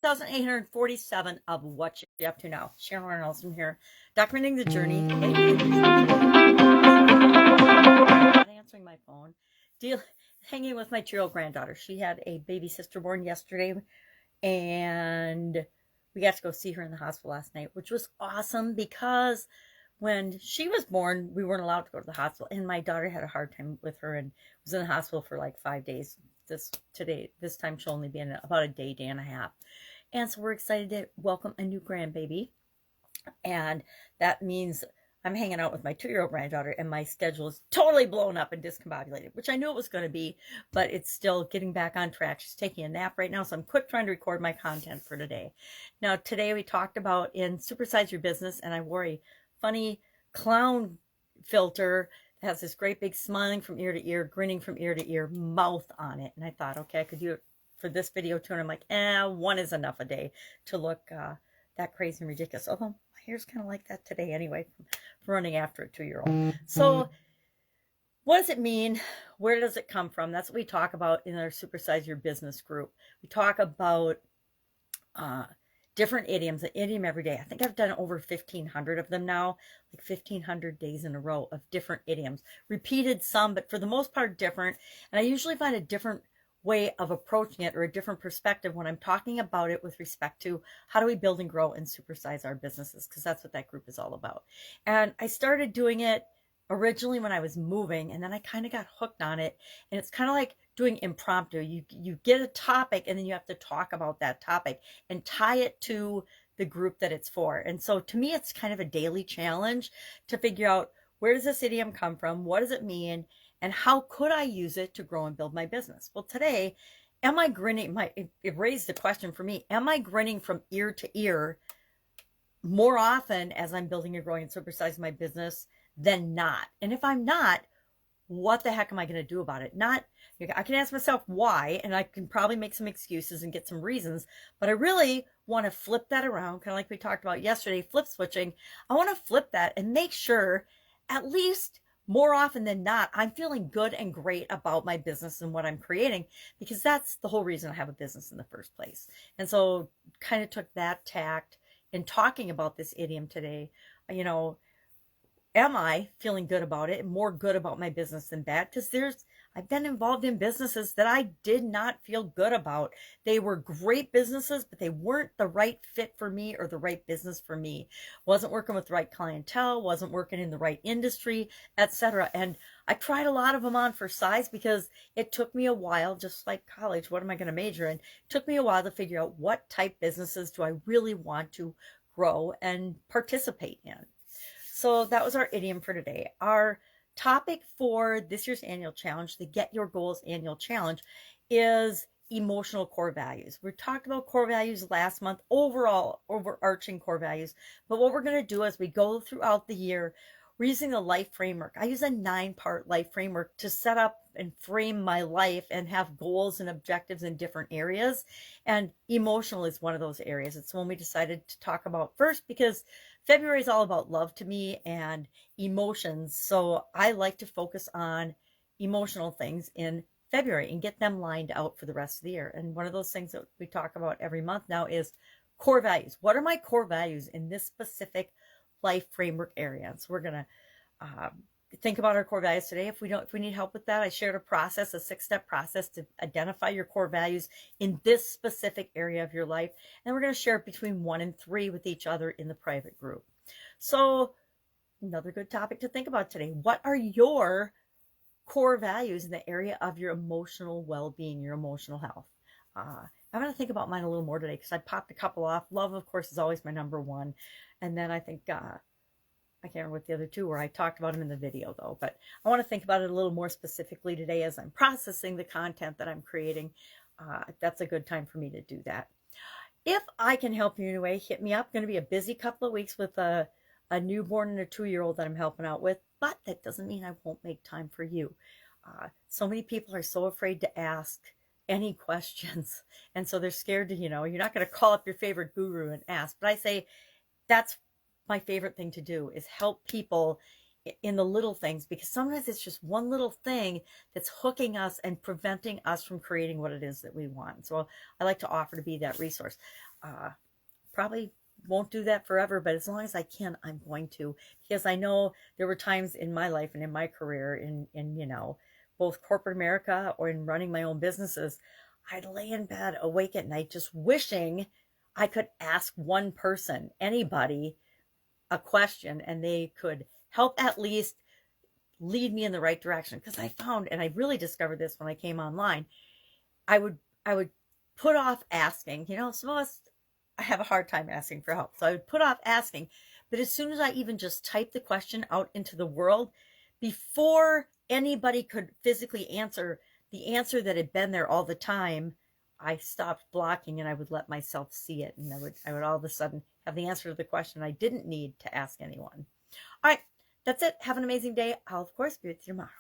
1847 of what you're up to now. Sharon Horne-Ellstrom here, documenting the journey. Not answering my phone. Hanging with my 2-year-old granddaughter. She had a baby sister born yesterday, and we got to go see her in the hospital last night, which was awesome because when she was born, we weren't allowed to go to the hospital, and my daughter had a hard time with her and was in the hospital for like 5 days. This time she'll only be in about a day and a half. And so we're excited to welcome a new grandbaby. And that means I'm hanging out with my 2-year-old granddaughter, and my schedule is totally blown up and discombobulated, which I knew it was going to be, but it's still getting back on track. She's taking a nap right now, so I'm quick trying to record my content for today. Now, today we talked about in Supersize Your Business, and I wore a funny clown filter that has this great big smiling from ear to ear, grinning from ear to ear mouth on it. And I thought, okay, I could do it for this video too. And I'm like, one is enough a day to look that crazy and ridiculous. Although my hair's kind of like that today anyway, from running after a 2-year-old. So what does it mean? Where does it come from? That's what we talk about in our Supersize Your Business group. We talk about different idioms, an idiom every day. I think I've done over 1,500 of them now, like 1,500 days in a row of different idioms. Repeated some, but for the most part different. And I usually find a different way of approaching it or a different perspective when I'm talking about it with respect to how do we build and grow and supersize our businesses, because that's what that group is all about. And I started doing it originally when I was moving, and then I kind of got hooked on it. And it's kind of like doing impromptu. You get a topic, and then you have to talk about that topic and tie it to the group that it's for. And so to me, it's kind of a daily challenge to figure out, where does this idiom come from? What does it mean? And how could I use it to grow and build my business? Well, today, am I grinning? It raised the question for me. Am I grinning from ear to ear more often as I'm building and growing and supersizing my business than not? And if I'm not, what the heck am I going to do about it? I can ask myself why, and I can probably make some excuses and get some reasons, but I really want to flip that around, kind of like we talked about yesterday, flip switching. I want to flip that and make sure, at least more often than not, I'm feeling good and great about my business and what I'm creating, because that's the whole reason I have a business in the first place. And so kind of took that tact in talking about this idiom today. Am I feeling good about it, more good about my business than bad? Because I've been involved in businesses that I did not feel good about. They were great businesses, but they weren't the right fit for me or the right business for me. Wasn't working with the right clientele, wasn't working in the right industry, etc. And I tried a lot of them on for size because it took me a while, just like college, what am I going to major in? It took me a while to figure out what type businesses do I really want to grow and participate in. So that was our idiom for today. Our topic for this year's annual challenge, the Get Your Goals annual challenge, is emotional core values. We talked about core values last month, overall overarching core values. But what we're going to do as we go throughout the year, we're using the life framework. I use a 9-part life framework to set up and frame my life and have goals and objectives in different areas. And emotional is one of those areas. It's one we decided to talk about first because February is all about love to me and emotions. So I like to focus on emotional things in February and get them lined out for the rest of the year. And one of those things that we talk about every month now is core values. What are my core values in this specific life framework area? And so we're going to think about our core values today. If we need help with that, I shared a 6-step process to identify your core values in this specific area of your life. And we're going to share it between 1 and 3 with each other in the private group. So another good topic to think about today. What are your core values in the area of your emotional well-being, your emotional health? I'm going to think about mine a little more today because I popped a couple off. Love, of course, is always my number one. And then I think I can't remember what the other 2 were. I talked about them in the video though, but I want to think about it a little more specifically today as I'm processing the content that I'm creating. That's a good time for me to do that. If I can help you in a way, hit me up. Going to be a busy couple of weeks with a newborn and a 2-year-old that I'm helping out with, but that doesn't mean I won't make time for you. So many people are so afraid to ask any questions. And so they're scared to, you're not going to call up your favorite guru and ask, but I say that's my favorite thing to do, is help people in the little things, because sometimes it's just one little thing that's hooking us and preventing us from creating what it is that we want. So I like to offer to be that resource. Probably won't do that forever, but as long as I can, I'm going to, because I know there were times in my life and in my career in both corporate America or in running my own businesses, I'd lay in bed awake at night just wishing I could ask one person, anybody, a question and they could help at least lead me in the right direction. Because I found, and I really discovered this when I came online, I would I would put off asking. Some of us have a hard time asking for help. So I would put off asking. But as soon as I even just typed the question out into the world, before anybody could physically answer the answer that had been there all the time, I stopped blocking and I would let myself see it. And I would all of a sudden have the answer to the question I didn't need to ask anyone. All right, that's it. Have an amazing day. I'll, of course, be with you tomorrow.